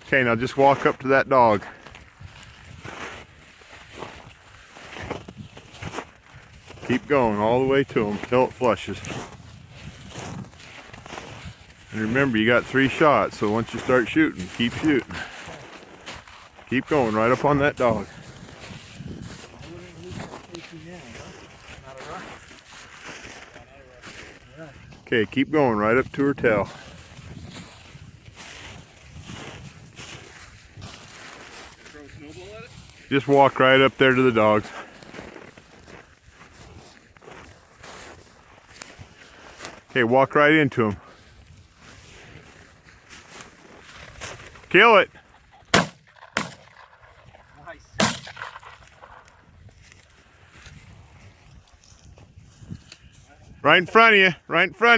Okay, now just walk up to that dog. Keep going all the way to him till it flushes. And remember, you got 3 shots, so once you start shooting, keep shooting. Keep going right up on that dog. Okay, keep going right up to her tail. Just walk right up there to the dogs. Okay, walk right into them. Kill it. Nice. Right in front of you. Right in front.